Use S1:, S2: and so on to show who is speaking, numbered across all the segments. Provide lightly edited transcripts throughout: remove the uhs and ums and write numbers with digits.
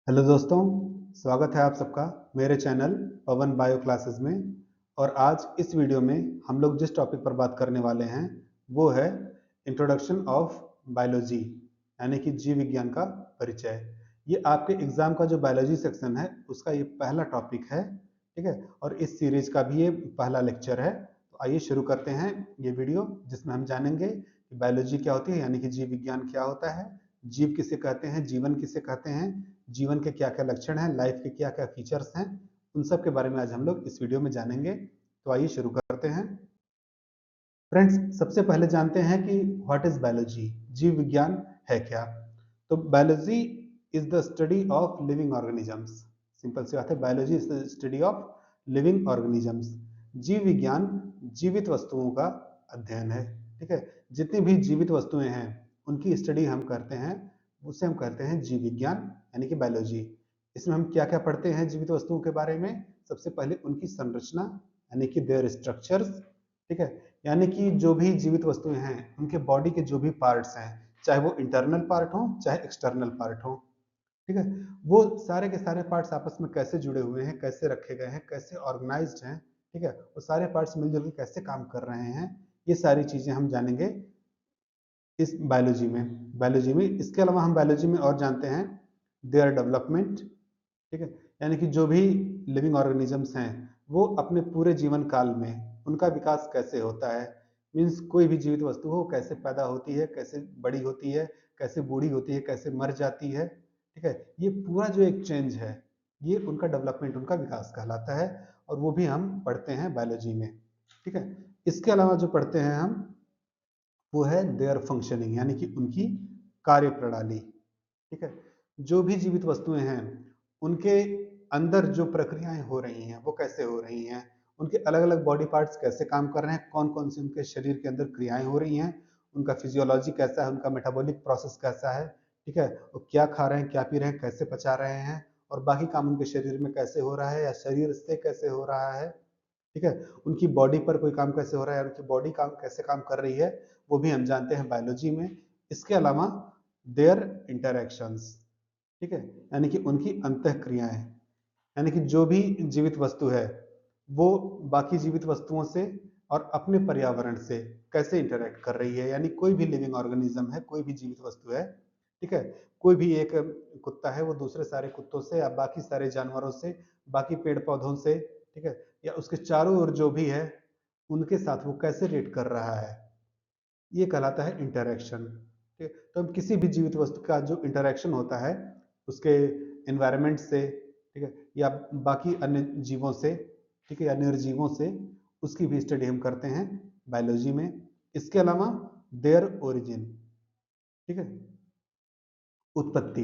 S1: Hello दोस्तों, स्वागत है आप सबका मेरे चैनल पवन बायो क्लासेस में। और आज इस वीडियो में हम लोग जिस टॉपिक पर बात करने वाले हैं वो है इंट्रोडक्शन ऑफ बायोलॉजी, यानी कि जीव विज्ञान का परिचय। ये आपके एग्जाम का जो बायोलॉजी सेक्शन है उसका ये पहला टॉपिक है, ठीक है। और इस सीरीज का भी ये पहला लेक्चर है। तो आइए शुरू करते हैं ये वीडियो, जिसमें हम जानेंगे कि बायोलॉजी क्या होती है, यानी कि जीव विज्ञान क्या होता है, जीव किसे कहते हैं, जीवन किसे कहते हैं, जीवन के क्या क्या लक्षण हैं, लाइफ के क्या क्या फीचर्स हैं, उन सब के बारे में आज हम लोग इस वीडियो में जानेंगे। तो आइए शुरू करते हैं। फ्रेंड्स, सबसे पहले जानते हैं कि व्हाट इज बायोलॉजी, जीव विज्ञान है क्या। तो biology is the study of living organisms. Simple सी बात है, biology is the study of living organisms. जीव विज्ञान जीवित वस्तुओं का अध्ययन है, ठीक है। जितनी भी जीवित वस्तुएं हैं उनकी स्टडी हम करते हैं, उसे हम कहते हैं जीव विज्ञान, यानी कि बायोलॉजी। इसमें हम क्या क्या पढ़ते हैं जीवित वस्तुओं के बारे में? सबसे पहले उनकी संरचना, यानी कि देयर स्ट्रक्चर्स, ठीक है। यानी कि जो भी जीवित वस्तुएं हैं उनके बॉडी के जो भी पार्ट्स हैं, चाहे वो इंटरनल पार्ट हो चाहे एक्सटर्नल पार्ट हो, ठीक है, वो सारे के सारे पार्ट्स आपस में कैसे जुड़े हुए हैं, कैसे रखे गए हैं, कैसे ऑर्गेनाइज्ड हैं, ठीक है, वो सारे पार्ट्स मिलजुल के कैसे काम कर रहे हैं, ये सारी चीजें हम जानेंगे इस बायोलॉजी में। इसके अलावा हम बायोलॉजी में और जानते हैं देयर डेवलपमेंट, ठीक है। यानी कि जो भी लिविंग ऑर्गेनिजम्स हैं वो अपने पूरे जीवन काल में उनका विकास कैसे होता है। मीन्स कोई भी जीवित वस्तु हो कैसे पैदा होती है, कैसे बड़ी होती है, कैसे बूढ़ी होती है, कैसे मर जाती है, ठीक है। ये पूरा जो एक चेंज है ये उनका डेवलपमेंट, उनका विकास कहलाता है, और वो भी हम पढ़ते हैं बायोलॉजी में, ठीक है। इसके अलावा जो पढ़ते हैं हम वो है देयर फंक्शनिंग, यानी कि उनकी कार्य प्रणाली, ठीक है। जो भी जीवित वस्तुएं हैं उनके अंदर जो प्रक्रियाएं हो रही हैं वो कैसे हो रही हैं, उनके अलग अलग बॉडी पार्ट्स कैसे काम कर रहे हैं, कौन कौन सी उनके शरीर के अंदर क्रियाएं हो रही हैं, उनका फिजियोलॉजी कैसा है, उनका मेटाबॉलिक प्रोसेस कैसा है, ठीक है। वो क्या खा रहे हैं, क्या पी रहे हैं, कैसे पचा रहे हैं, और बाकी काम उनके शरीर में कैसे हो रहा है या शरीर से कैसे हो रहा है, ठीक है। उनकी बॉडी पर कोई काम कैसे हो रहा है, उनकी बॉडी काम कैसे काम कर रही है, वो भी हम जानते हैं बायोलॉजी में। इसके अलावा देयर इंटरैक्शंस, ठीक है, यानी कि उनकी अंतः क्रियाएं, यानी कि जो भी जीवित वस्तु है वो बाकी जीवित वस्तुओं से और अपने पर्यावरण से कैसे इंटरेक्ट कर रही है। यानी कोई भी लिविंग ऑर्गेनिज्म है, कोई भी जीवित वस्तु है, ठीक है, कोई भी एक कुत्ता है वो दूसरे सारे कुत्तों से या बाकी सारे जानवरों से, बाकी पेड़ पौधों से, ठीक है, या उसके चारों ओर जो भी है उनके साथ वो कैसे रिलेट कर रहा है, ये कहलाता है इंटरेक्शन, ठीक है। तो हम किसी भी जीवित वस्तु का जो इंटरेक्शन होता है उसके एनवायरनमेंट से, ठीक है, या बाकी अन्य जीवों से, ठीक है, या निर्जीवों से, उसकी भी स्टडी हम करते हैं बायोलॉजी में। इसके अलावा देयर ओरिजिन, ठीक है, उत्पत्ति,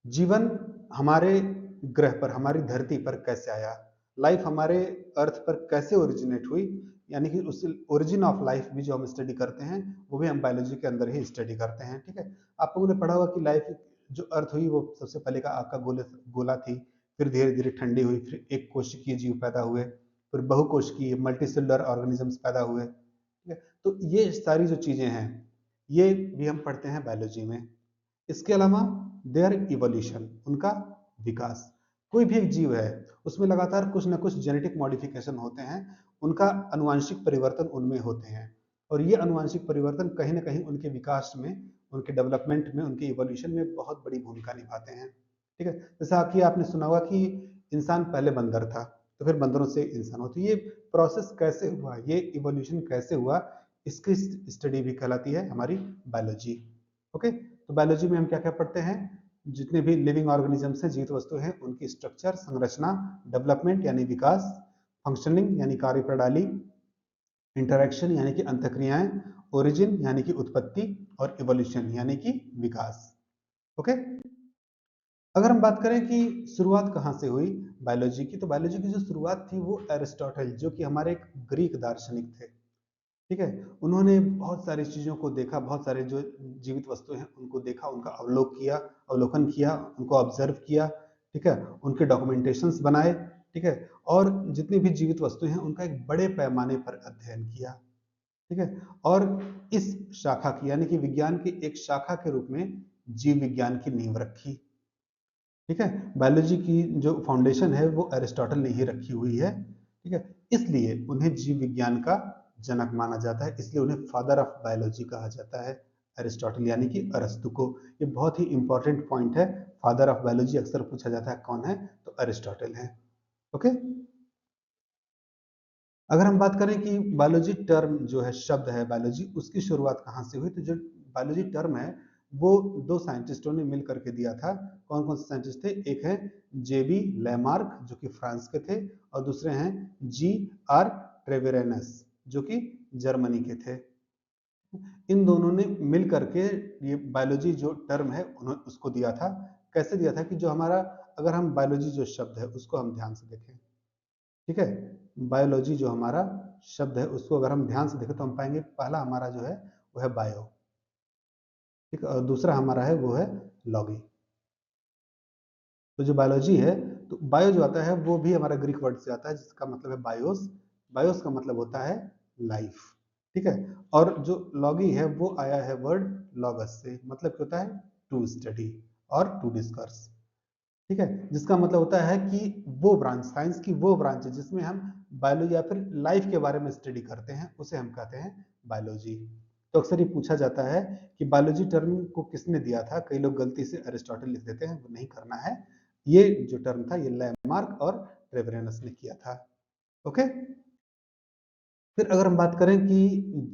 S1: जीवन हमारे ग्रह पर, हमारी धरती पर कैसे आया, लाइफ हमारे अर्थ पर कैसे ओरिजिनेट हुई, यानी कि उस ओरिजिन ऑफ लाइफ भी जो हम स्टडी करते हैं वो भी हम बायोलॉजी के अंदर ही स्टडी करते हैं, ठीक है। आप लोगों ने पढ़ा होगा कि लाइफ जो अर्थ हुई वो सबसे पहले का आका गोला थी, फिर धीरे धीरे ठंडी हुई, फिर एक कोशिकीय जीव पैदा हुए, फिर बहुकोशिकीय मल्टीसेलुलर ऑर्गेनिजम्स पैदा हुए, ठीक है। तो ये सारी जो चीजें हैं ये भी हम पढ़ते हैं बायोलॉजी में। इसके अलावा देयर इवोल्यूशन, उनका विकास। कोई भी एक जीव है उसमें लगातार कुछ ना कुछ जेनेटिक मॉडिफिकेशन होते हैं, उनका अनुवांशिक परिवर्तन उनमें होते हैं, और ये अनुवांशिक परिवर्तन कहीं ना कहीं उनके विकास में, उनके डेवलपमेंट में, उनके इवोल्यूशन में बहुत बड़ी भूमिका निभाते हैं, ठीक है। जैसा कि आपने सुना होगा कि इंसान पहले बंदर था तो फिर बंदरों से इंसान हो, तो ये प्रोसेस कैसे हुआ, ये इवोल्यूशन कैसे हुआ, इसकी स्टडी भी कहलाती है हमारी बायोलॉजी। ओके, तो बायोलॉजी में हम क्या क्या पढ़ते हैं? जितने भी लिविंग ऑर्गेनिजम्स हैं, जीवित वस्तु हैं, उनकी स्ट्रक्चर, संरचना, डेवलपमेंट यानी विकास, फंक्शनिंग यानी कार्य प्रणाली, इंटरेक्शन यानी कि अंतःक्रियाएं, ओरिजिन यानी कि उत्पत्ति, और इवोल्यूशन यानी कि विकास। ओके, अगर हम बात करें कि शुरुआत कहाँ से हुई बायोलॉजी की, तो बायोलॉजी की जो शुरुआत थी वो एरिस्टोटल, जो कि हमारे एक ग्रीक दार्शनिक थे, ठीक है। उन्होंने बहुत सारी चीजों को देखा, बहुत सारे जो जीवित वस्तु हैं उनको देखा, उनका अवलोकन किया, उनको ऑब्जर्व किया, ठीक है, उनके डॉक्यूमेंटेशंस बनाए, ठीक है, और जितनी भी जीवित वस्तु हैं उनका एक बड़े पैमाने पर अध्ययन किया, ठीक है। और इस शाखा की, यानी कि विज्ञान की एक शाखा के रूप में जीव विज्ञान की नींव रखी, ठीक है। बायोलॉजी की जो फाउंडेशन है वो अरिस्टोटल ने ही रखी हुई है, ठीक है। इसलिए उन्हें जीव विज्ञान का जनक माना जाता है, इसलिए उन्हें फादर ऑफ बायोलॉजी कहा जाता है, अरिस्टोटल यानी कि अरस्तु को। ये बहुत ही इंपॉर्टेंट पॉइंट है, फादर ऑफ बायोलॉजी अक्सर पूछा जाता है कौन है, तो अरिस्टोटल है। ओके। अगर हम बात करें कि बायोलॉजी टर्म जो है, शब्द है बायोलॉजी, उसकी शुरुआत कहाँ से हुई, तो जो बायोलॉजी टर्म है वो दो साइंटिस्टों ने मिल करके दिया था। कौन कौन से साइंटिस्ट थे? एक है जेबी लैमार्क जो कि फ्रांस के थे, और दूसरे हैं जी आर ट्रेवेरेनस जो कि जर्मनी के थे। इन दोनों ने मिल करके ये बायोलॉजी जो टर्म है उन्होंने उसको दिया था। कैसे दिया था कि जो हमारा, अगर हम बायोलॉजी जो शब्द है उसको हम ध्यान से देखें, ठीक है, बायोलॉजी जो हमारा शब्द है उसको अगर हम ध्यान से देखें तो हम पाएंगे पहला हमारा जो है वो है बायो, ठीक है, और दूसरा हमारा है वो है लॉगी। तो जो बायोलॉजी है, तो बायो जो आता है वो भी हमारा ग्रीक वर्ड से आता है जिसका मतलब है बायोस। बायोस का मतलब होता है लाइफ, ठीक है। और जो लॉगी है वो आया है वर्ड लॉगस से, मतलब क्या होता है? टू स्टडी और टू डिस्कर्स, ठीक है, जिसका मतलब होता है कि वो ब्रांच, साइंस की वो ब्रांच है जिसमें हम बायोलॉजी या फिर लाइफ के बारे में स्टडी करते हैं, उसे हम कहते हैं बायोलॉजी। तो अक्सर ये पूछा जाता है कि बायोलॉजी टर्म को किसने दिया था, कई लोग गलती से अरिस्टोटल लिख देते हैं, वो नहीं करना है। ये जो टर्म था ये लैमार्क और ट्रेवेरेनस ने किया था। ओके। फिर अगर हम बात करें कि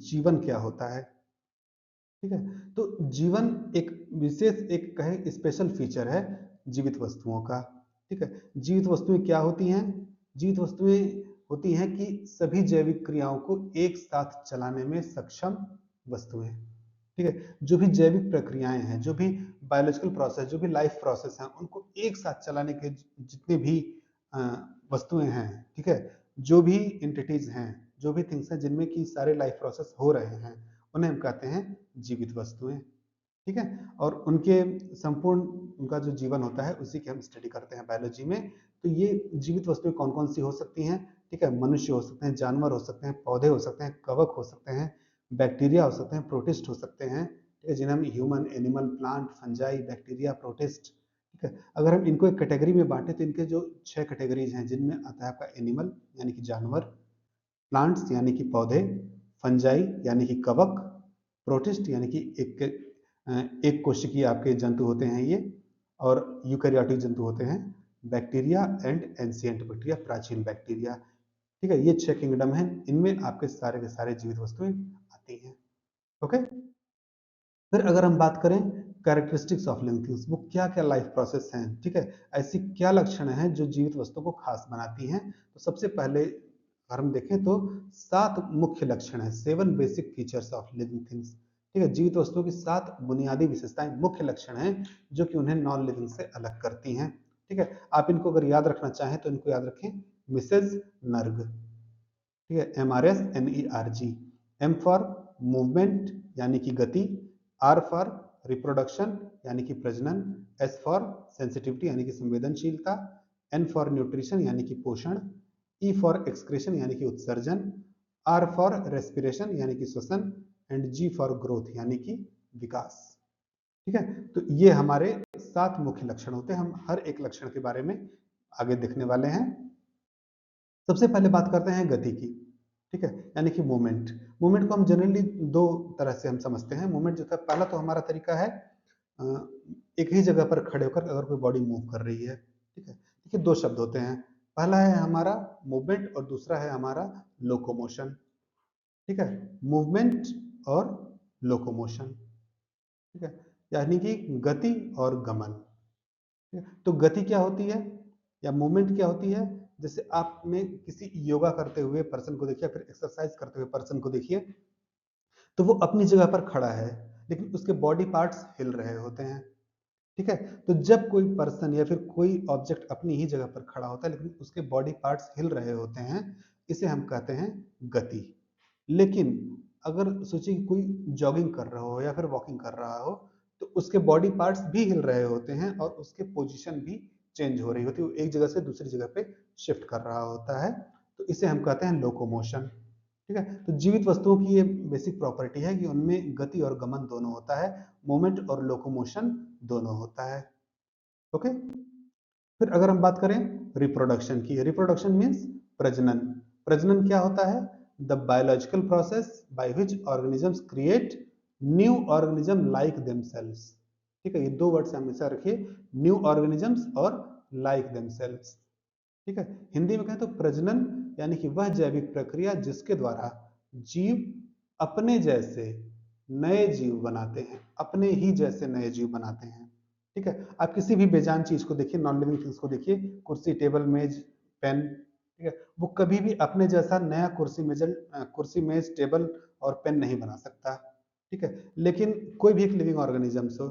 S1: जीवन क्या होता है, ठीक है, तो जीवन एक विशेष, एक कहे स्पेशल फीचर है जीवित वस्तुओं का, ठीक है। जीवित वस्तुएं क्या होती हैं? जीवित वस्तुएं होती हैं कि सभी जैविक क्रियाओं को एक साथ चलाने में सक्षम वस्तुएं, ठीक है। जो भी जैविक प्रक्रियाएं हैं, जो भी बायोलॉजिकल प्रोसेस, जो भी लाइफ प्रोसेस हैं, उनको एक साथ चलाने के जितने भी अ, वस्तुएं हैं, ठीक है, जो भी एंटिटीज हैं, जो भी थिंग्स हैं जिनमें कि सारे लाइफ प्रोसेस हो रहे हैं, उन्हें हम कहते हैं जीवित वस्तुएं, ठीक है। और उनके संपूर्ण, उनका जो जीवन होता है उसी की हम स्टडी करते हैं बायोलॉजी में। तो ये जीवित वस्तुएं कौन कौन सी हो सकती हैं? ठीक है, मनुष्य हो सकते हैं, जानवर हो सकते हैं, पौधे हो सकते हैं, कवक हो सकते हैं, बैक्टीरिया हो सकते हैं, प्रोटिस्ट हो सकते हैं, ठीक है, जिन्हें हम human, animal, plant, fungi, bacteria, protist, ठीक है। अगर हम इनको एक कैटेगरी में बांटे तो इनके जो 6 कैटेगरीज हैं, जिनमें आता है आपका एनिमल यानी कि जानवर, प्लांट्स यानी कि पौधे, फंजाई यानी कि कवक, प्रोटिस्ट यानी कि एक कोशिकीय आपके जंतु होते हैं ये, और यूकैरियोटिक जंतु होते हैं, बैक्टीरिया एंड एंशिएंट बैक्टीरिया, प्राचीन बैक्टीरिया, ठीक है। ये 6 किंगडम हैं, इनमें आपके सारे के सारे जीवित वस्तुएं आती हैं। ओके। फिर अगर हम बात करें कैरेक्टरिस्टिक्स ऑफ लिविंग थिंग्स, वो क्या क्या लाइफ प्रोसेस हैं, ठीक है, ऐसी क्या लक्षण हैं जो जीवित वस्तु को खास बनाती हैं, तो सबसे पहले अगर हम देखें तो 7 मुख्य लक्षण हैं, 7 basic features of living things, ठीक है। जीवित वस्तुओं की 7 बुनियादी विशेषताएं, मुख्य लक्षण हैं जो कि उन्हें नॉन लिविंग से अलग करती हैं, ठीक है। आप इनको अगर याद रखना चाहें तो इनको याद रखें, मिसेज नर्ग, ठीक है, MRSNERG। एम फॉर मूवमेंट यानी कि गति, आर फॉर रिप्रोडक्शन यानी कि प्रजनन, एस फॉर सेंसिटिविटी यानी कि संवेदनशीलता, एन फॉर न्यूट्रिशन यानी कि पोषण, ई फॉर एक्सक्रेशन यानी कि उत्सर्जन, आर फॉर रेस्पिरेशन यानी कि श्वसन, एंड जी फॉर ग्रोथ यानी कि विकास, ठीक है। तो ये हमारे 7 मुख्य लक्षण होते हैं, हम हर एक लक्षण के बारे में आगे देखने वाले हैं। सबसे पहले बात करते हैं गति की, ठीक है, यानी कि मूवमेंट। मूवमेंट को हम जनरली दो तरह से हम समझते हैं। मूवमेंट जो था, पहला तो हमारा तरीका है एक ही जगह पर खड़े होकर अगर कोई बॉडी मूव कर रही है, ठीक है। देखिए, दो शब्द होते हैं, पहला है हमारा मूवमेंट और दूसरा है हमारा लोकोमोशन, ठीक है। मूवमेंट और लोकोमोशन, ठीक है, यानी कि गति और गमन, ठीक है? तो गति क्या होती है या मूवमेंट क्या होती है? जैसे आपने किसी योगा करते हुए पर्सन को देखिए, फिर एक्सरसाइज करते हुए पर्सन को देखिए, तो वो अपनी जगह पर खड़ा है लेकिन उसके बॉडी पार्ट्स हिल रहे होते हैं, ठीक है। तो जब कोई पर्सन या फिर कोई ऑब्जेक्ट अपनी ही जगह पर खड़ा होता है लेकिन उसके बॉडी पार्ट्स हिल रहे होते हैं, इसे हम कहते हैं गति। लेकिन अगर सोचिए कि कोई जॉगिंग कर रहा हो या फिर वॉकिंग कर रहा हो, तो उसके बॉडी पार्ट्स भी हिल रहे होते हैं और उसके पोजीशन भी चेंज हो रही होती है, वो एक जगह से दूसरी जगह पे शिफ्ट कर रहा होता है, तो इसे हम कहते हैं लोकोमोशन, ठीक है। तो जीवित वस्तुओं की ये बेसिक प्रॉपर्टी है कि उनमें गति और गमन दोनों होता है, मूवमेंट और लोकोमोशन दोनों होता है। ओके। फिर अगर हम बात करें रिप्रोडक्शन की, रिप्रोडक्शन मीन्स प्रजनन। प्रजनन क्या होता है? The biological process by which organisms create new organism like themselves. ठीक है, ये दो वर्ड्स हमेशा रखिए, न्यू ऑर्गेनिजम्स और लाइक देमसेल्व्स। ठीक है, हिंदी में कहें तो प्रजनन यानी कि वह जैविक प्रक्रिया जिसके द्वारा जीव अपने जैसे नए जीव बनाते हैं, अपने ही जैसे नए जीव बनाते हैं। ठीक है, आप किसी भी बेजान चीज को देखिए, नॉन लिविंग थिंग्स को देखिए, कुर्सी, टेबल, मेज, पेन, ठीक है, वो कभी भी अपने जैसा नया कुर्सी, मेज, टेबल और पेन नहीं बना सकता। ठीक है, लेकिन कोई भी एक लिविंग ऑर्गेनिजम्स हो,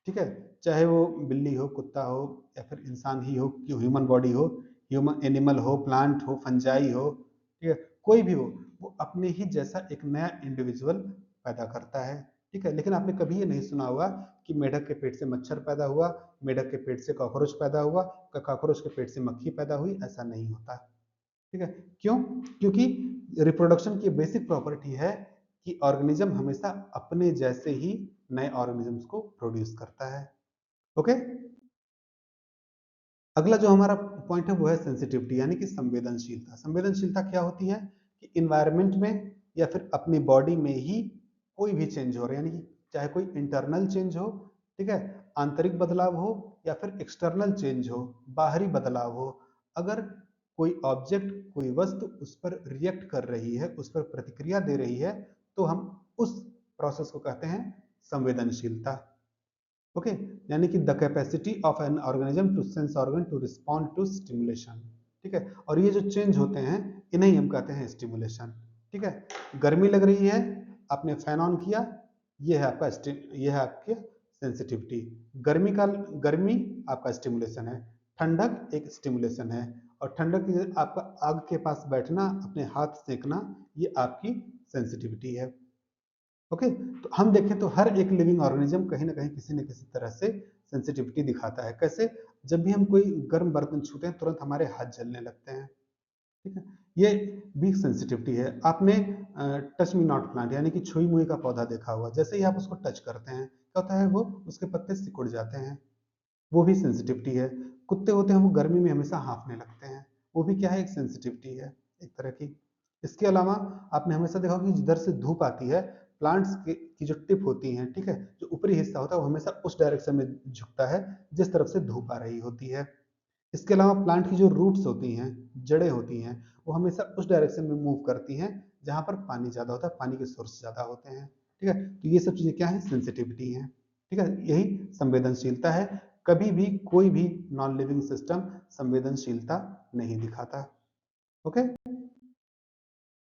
S1: ठीक है, चाहे वो बिल्ली हो, कुत्ता हो, या फिर इंसान ही हो, ह्यूमन बॉडी हो, ह्यूमन एनिमल हो, प्लांट हो, फंजाई हो, ठीक है, कोई भी हो, वो अपने ही जैसा एक नया इंडिविजुअल पैदा करता है। ठीक है, लेकिन आपने कभी ये नहीं सुना होगा कि मेढक के पेट से मच्छर पैदा हुआ, मेढक के पेट से कॉकरोच पैदा हुआ, कॉकरोच के पेट से मक्खी पैदा हुई, ऐसा नहीं होता। ठीक है, क्यों? क्योंकि रिप्रोडक्शन की बेसिक प्रॉपर्टी है कि ऑर्गेनिज्म हमेशा अपने जैसे ही नए ऑर्गेनिजम्स को प्रोड्यूस करता है। ओके, अगला जो हमारा पॉइंट है वो है सेंसिटिविटी, यानी कि संवेदनशीलता। संवेदनशीलता क्या होती है? कि इन्वायरमेंट में या फिर अपनी बॉडी में ही कोई भी चेंज हो रहा है, यानी कि चाहे कोई इंटरनल चेंज हो, ठीक है, आंतरिक बदलाव हो, या फिर एक्सटर्नल चेंज हो, बाहरी बदलाव हो, अगर कोई ऑब्जेक्ट, कोई वस्तु उस पर रिएक्ट कर रही है, उस पर प्रतिक्रिया दे रही है, तो हम उस प्रोसेस को कहते हैं संवेदनशीलता। ओके, यानी कि the capacity of an organism to sense organ to respond to stimulation. ठीक है, और ये जो चेंज होते हैं इन्हें हम कहते हैं स्टिमुलेशन। ठीक है, गर्मी लग रही है, आपने फैन ऑन किया, ये है आपका ये है आपके सेंसिटिविटी। गर्मी आपका स्टिमुलेशन है, ठंडक एक स्टिमुलेशन है, और ठंडक आपका आग के पास बैठना, अपने हाथ सेकना, ये आपकी सेंसिटिविटी है। ओके, तो हम देखें तो हर एक लिविंग ऑर्गेनिज्म कहीं ना कहीं किसी न किसी तरह से सेंसिटिविटी दिखाता है। कैसे? जब भी हम कोई गर्म बर्तन छूते हैं तुरंत हमारे हाथ जलने लगते हैं। ठीक है, ये भी सेंसिटिविटी है। आपने टच मी नॉट प्लांट यानी कि छुई मुई का पौधा देखा हुआ, जैसे ही आप उसको टच करते हैं क्या होता है? वो उसके पत्ते सिकुड़ जाते हैं, वो भी सेंसिटिविटी है। कुत्ते होते हैं वो गर्मी में हमेशा हाँफने लगते हैं, वो भी क्या है? एक सेंसिटिविटी है एक तरह की। इसके अलावा आपने हमेशा देखा होगा कि जिधर से धूप आती है, प्लांट्स की जो टिप होती हैं, ठीक है, जो ऊपरी हिस्सा होता है वो हमेशा उस डायरेक्शन में झुकता है जिस तरफ से धूप आ रही होती है। इसके अलावा प्लांट की जो रूट्स होती हैं, जड़ें होती हैं, वो हमेशा उस डायरेक्शन में मूव करती हैं जहां पर पानी ज्यादा होता है, पानी के सोर्स ज्यादा होते हैं। ठीक है, तो ये सब चीजें क्या है? सेंसिटिविटी है। ठीक है, यही संवेदनशीलता है। कभी भी कोई भी नॉन लिविंग सिस्टम संवेदनशीलता नहीं दिखाता। ओके,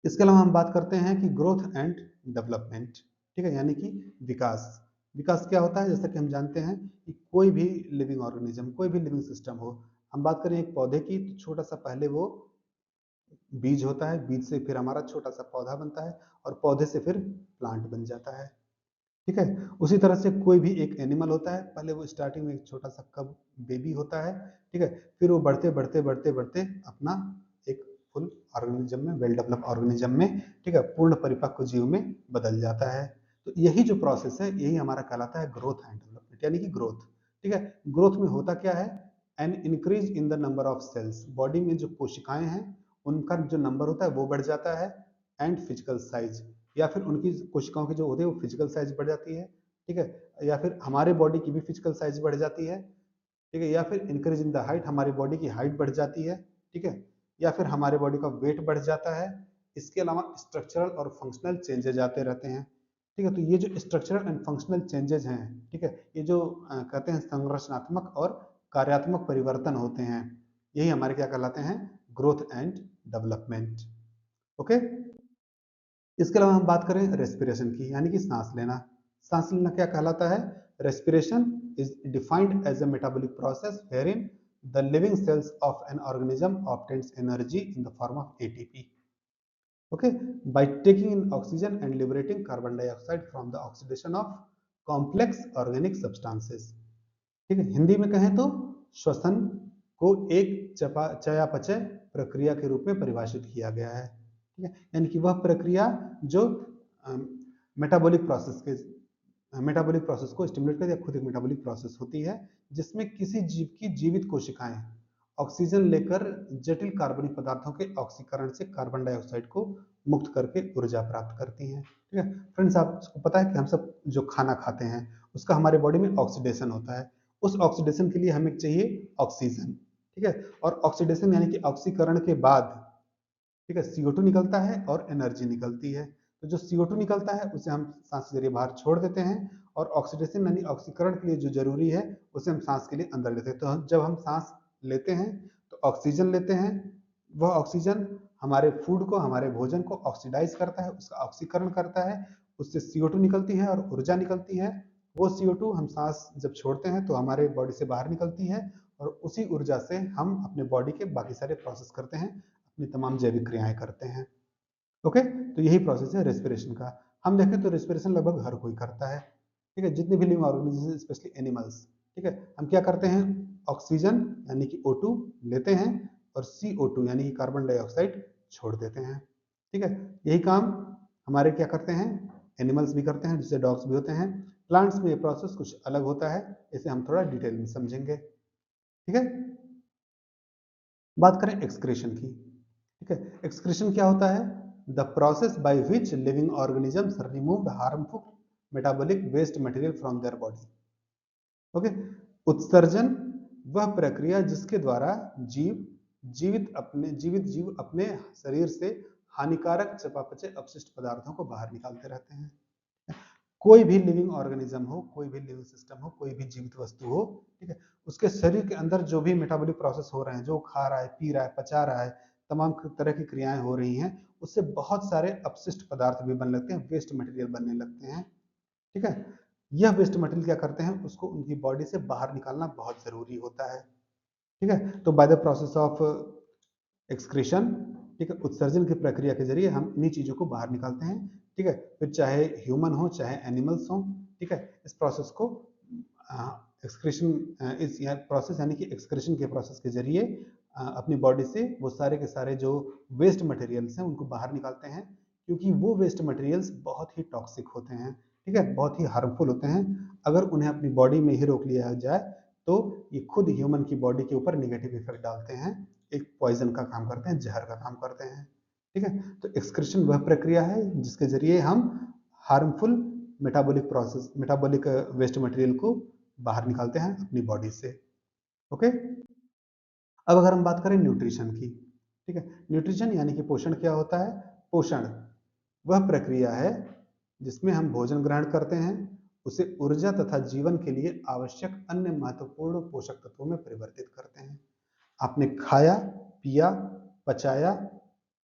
S1: इसके अलावा हम बात करते हैं कि ग्रोथ एंड डेवलपमेंट। ठीक है, यानी कि विकास। विकास क्या होता है? जैसा कि हम जानते हैं कि कोई भी लिविंग ऑर्गेनिज्म, कोई भी लिविंग सिस्टम हो, हम बात करें एक पौधे की, तो छोटा सा पहले वो बीज होता है, बीज से फिर हमारा छोटा सा पौधा बनता है, और पौधे से फिर प्लांट बन जाता है। ठीक है, उसी तरह से कोई भी एक एनिमल होता है, पहले वो स्टार्टिंग में एक छोटा सा कब बेबी होता है, ठीक है, फिर वो बढ़ते बढ़ते बढ़ते बढ़ते अपना एक फुल ऑर्गेनिज्म में, वेल डेवलप ऑर्गेनिज्म में, ठीक है, पूर्ण परिपक्व जीव में बदल जाता है। तो यही जो प्रोसेस है यही हमारा कहलाता है ग्रोथ एंड डेवलपमेंट, यानी कि ग्रोथ। ठीक है, ग्रोथ में होता क्या है? An increase in the number of cells, body में जो कोशिकाएं हैं उनका जो नंबर होता है वो बढ़ जाता है, एंड फिजिकल साइज, या फिर उनकी कोशिकाओं की जो होती है वो फिजिकल साइज बढ़ जाती है। ठीक है, या फिर हमारे बॉडी की भी फिजिकल साइज बढ़ जाती है। ठीक है, या फिर इंक्रीज इन द हाइट, हमारी बॉडी की हाइट बढ़ जाती है। ठीक है, या फिर हमारे बॉडी का वेट बढ़ जाता है। इसके अलावा स्ट्रक्चरल और फंक्शनल चेंजेज आते रहते हैं। ठीक है, तो ये जो स्ट्रक्चरल एंड फंक्शनल चेंजेज हैं, ठीक है, ये जो कहते हैं संरचनात्मक और कार्यात्मक परिवर्तन होते हैं, यही हमारे क्या कहलाते हैं? Growth and development. ओके, इसके अलावा हम बात करें रेस्पिरेशन की, यानी कि सांस लेना। सांस लेना क्या कहलाता है? Respiration is defined as a metabolic process wherein the living cells of an organism obtains energy in the form of ATP, okay, by taking in oxygen and liberating carbon dioxide from the oxidation of complex organic substances. ठीक है, हिंदी में कहें तो श्वसन को एक चयापचय प्रक्रिया के रूप में परिभाषित किया गया है। ठीक है, यानी कि वह प्रक्रिया जो मेटाबॉलिक प्रोसेस के मेटाबॉलिक प्रोसेस को स्टिमुलेट करती है, खुद एक मेटाबॉलिक प्रोसेस होती है जिसमें किसी जीव की जीवित कोशिकाएं ऑक्सीजन लेकर जटिल कार्बनिक पदार्थों के ऑक्सीकरण से कार्बन डाइऑक्साइड को मुक्त करके ऊर्जा प्राप्त करती हैं। ठीक है फ्रेंड्स, आपको पता है कि हम सब जो खाना खाते हैं उसका हमारे बॉडी में ऑक्सीडेशन होता है। उस ऑक्सीडेशन के लिए हमें चाहिए ऑक्सीजन। ठीक है, और ऑक्सीडेशन यानी कि ऑक्सीकरण के बाद ठीक है CO2 निकलता है और एनर्जी निकलती है। तो जो CO2 निकलता है उसे हम सांस के जरिए बाहर छोड़ देते हैं, और ऑक्सीडेशन यानी ऑक्सीकरण के लिए जो जरूरी है उसे हम सांस के लिए अंदर लेते हैं। तो जब हम सांस लेते हैं तो ऑक्सीजन लेते हैं, वह ऑक्सीजन हमारे फूड को, हमारे भोजन को ऑक्सीडाइज करता है, उसका ऑक्सीकरण करता है, उससे CO2 निकलती है और ऊर्जा निकलती है। वो CO2 हम सांस जब छोड़ते हैं तो हमारे बॉडी से बाहर निकलती है, और उसी ऊर्जा से हम अपने बॉडी के बाकी सारे प्रोसेस करते हैं, अपनी तमाम जैविक क्रियाएं करते हैं। ओके, तो यही प्रोसेस है रेस्पिरेशन का। हम देखें तो रेस्पिरेशन लगभग हर कोई करता है। ठीक है, जितने भी लिविंग ऑर्गेनिज्म स्पेशली एनिमल्स, ठीक है, हम क्या करते हैं, ऑक्सीजन यानी कि O2 लेते हैं और CO2 यानी कि कार्बन डाइऑक्साइड छोड़ देते हैं। ठीक है, यही काम हमारे क्या करते हैं, एनिमल्स भी करते हैं, जिससे डॉग्स भी होते हैं। प्लांट्स में ये प्रोसेस कुछ अलग होता है, इसे हम थोड़ा डिटेल में समझेंगे। ठीक है, बात करें एक्सक्रीशन की। ठीक है, एक्सक्रीशन क्या होता है, the process by which living organisms removed harmful metabolic waste material from their body. Okay, उत्सर्जन वह प्रक्रिया जिसके द्वारा जीवित जीव अपने शरीर से हानिकारक चयापचय अपशिष्ट पदार्थों को बाहर निकालते रहते हैं। कोई भी लिविंग ऑर्गेनिज्म हो, कोई भी लिविंग सिस्टम हो, कोई भी जीवित वस्तु हो, ठीक है, उसके शरीर के अंदर जो भी मेटाबॉलिक प्रोसेस हो रहे हैं, जो खा रहा है, पी रहा है, पचा रहा है, तमाम तरह की क्रियाएं हो रही हैं, उससे बहुत सारे अपशिष्ट पदार्थ भी बनने लगते हैं, वेस्ट मटेरियल बनने लगते हैं। ठीक है, यह वेस्ट मटेरियल क्या करते हैं, उसको उनकी बॉडी से बाहर निकालना बहुत जरूरी होता है। ठीक है, तो by the process of excretion, ठीक है, उत्सर्जन की प्रक्रिया के जरिए हम इन्हीं चीजों को बाहर निकालते हैं। ठीक है, फिर चाहे ह्यूमन हो चाहे एनिमल्स हो। ठीक है, इस प्रोसेस को एक्सक्रीशन इस प्रोसेस यानी कि एक्सक्रीशन के प्रोसेस के जरिए अपनी बॉडी से वो सारे के सारे जो वेस्ट मटेरियल्स हैं उनको बाहर निकालते हैं, क्योंकि वो वेस्ट मटेरियल्स बहुत ही टॉक्सिक होते हैं। ठीक है, बहुत ही हार्मफुल होते हैं। अगर उन्हें अपनी बॉडी में ही रोक लिया जाए तो ये खुद ह्यूमन की बॉडी के ऊपर नेगेटिव इफेक्ट डालते हैं, एक पॉइजन का काम करते हैं, जहर का काम करते हैं। ठीक है, तो एक्सक्रीशन वह प्रक्रिया है जिसके जरिए हम harmful metabolic process, metabolic waste material को बाहर निकालते हैं अपनी बॉडी से। ओके, अब अगर हम बात करें न्यूट्रिशन की। ठीक है, न्यूट्रिशन यानी कि पोषण क्या होता है, पोषण वह प्रक्रिया है जिसमें हम भोजन ग्रहण करते हैं, उसे ऊर्जा तथा जीवन के लिए आवश्यक अन्य महत्वपूर्ण पोषक तत्वों में परिवर्तित करते हैं। आपने खाया, पिया, पचाया,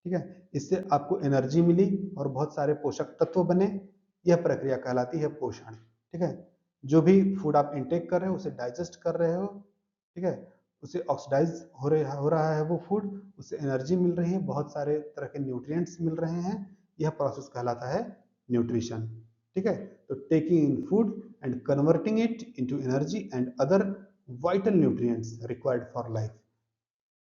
S1: ठीक है, इससे आपको एनर्जी मिली और बहुत सारे पोषक तत्व बने, यह प्रक्रिया कहलाती है पोषण। ठीक है, जो भी फूड आप इंटेक कर रहे हो उसे डाइजेस्ट कर रहे हो, ठीक है, उसे ऑक्सीडाइज हो रहा है वो फूड, उससे एनर्जी मिल रही है, बहुत सारे तरह के न्यूट्रिएंट्स मिल रहे हैं, यह प्रोसेस कहलाता है न्यूट्रिशन। ठीक है, तो taking in food and converting it into energy and other vital nutrients required for life.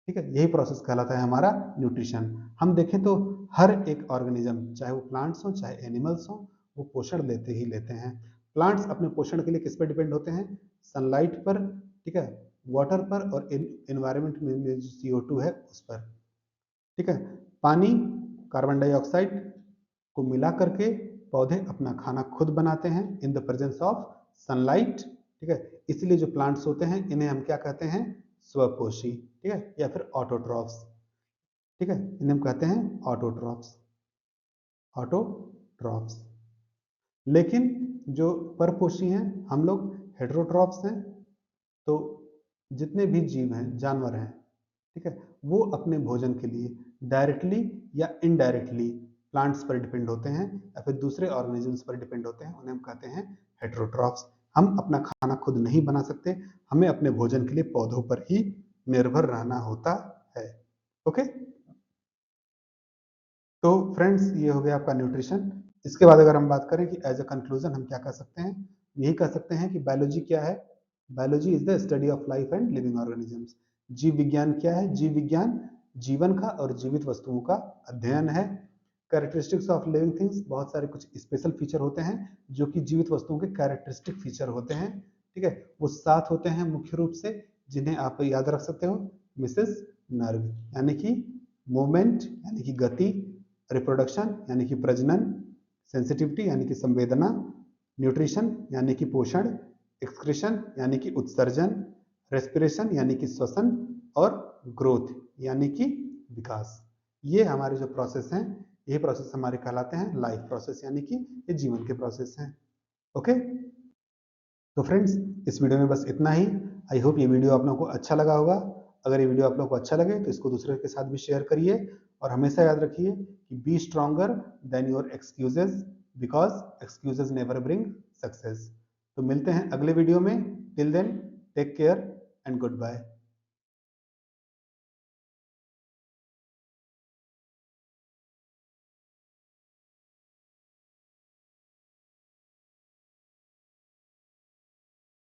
S1: ठीक है, यही प्रोसेस कहलाता है हमारा न्यूट्रिशन। हम देखें तो हर एक ऑर्गेनिज्म, चाहे वो प्लांट्स हो चाहे एनिमल्स हो, वो पोषण लेते ही लेते हैं। प्लांट्स अपने पोषण के लिए किस पर डिपेंड होते हैं, सनलाइट पर, ठीक है, वाटर पर, और एनवायरनमेंट में जो CO2 है उस पर। ठीक है, पानी, कार्बन डाइऑक्साइड को मिला करके पौधे अपना खाना खुद बनाते हैं in the presence of sunlight. ठीक है, इसलिए जो प्लांट्स होते हैं इन्हें हम क्या कहते हैं, स्वपोषी। ठीक है, या फिर ऑटोट्रॉफ्स। ठीक है, इन्हें हम कहते हैं ऑटोट्रॉफ्स, ऑटोट्रॉफ्स। लेकिन जो परपोषी हैं, हम लोग हेटेरोट्रॉफ्स हैं। तो जितने भी जीव हैं, जानवर हैं, ठीक है, वो अपने भोजन के लिए डायरेक्टली या इनडायरेक्टली प्लांट्स पर डिपेंड होते हैं या फिर दूसरे ऑर्गेनिजम्स पर डिपेंड होते हैं, उन्हें हम कहते हैं हेटेरोट्रॉफ्स। हम अपना खाना खुद नहीं बना सकते, हमें अपने भोजन के लिए पौधों पर ही निर्भर रहना होता है। ओके, तो फ्रेंड्स ये हो गया आपका न्यूट्रिशन। इसके बाद अगर हम बात करें कि एज अ कंक्लूजन हम क्या कह सकते हैं, यही कह सकते हैं कि बायोलॉजी क्या है, biology is the study of life and living organisms. जीव विज्ञान क्या है, जीव विज्ञान जीवन का और जीवित वस्तुओं का अध्ययन है। कैरेक्टरिस्टिक्स ऑफ लिविंग थिंग्स, बहुत सारे कुछ स्पेशल फीचर होते हैं जो कि जीवित वस्तुओं के कैरेक्टरिस्टिक फीचर होते हैं। ठीक है, वो 7 होते हैं मुख्य रूप से, जिन्हें आप याद रख सकते हो। मिसेस नर्व, यानी कि मूवमेंट यानी कि गति, रिप्रोडक्शन यानी कि प्रजनन, सेंसिटिविटी यानी कि संवेदना, न्यूट्रिशन यानी कि पोषण, एक्सक्रीशन यानी कि उत्सर्जन, रेस्पिरेशन यानी कि श्वसन और ग्रोथ यानी कि विकास। ये हमारे जो प्रोसेस हैं, ये प्रोसेस हमारे कहलाते हैं लाइफ प्रोसेस, यानी कि ये जीवन के प्रोसेस हैं। ओके, तो फ्रेंड्स इस वीडियो में बस इतना ही। आई होप ये वीडियो आप लोगों को अच्छा लगा होगा। अगर ये वीडियो आप लोगों को अच्छा लगे तो इसको दूसरे के साथ भी शेयर करिए, और हमेशा याद रखिए कि be stronger than your excuses, because excuses never bring success. तो मिलते हैं अगले वीडियो में। Till then take care and good bye.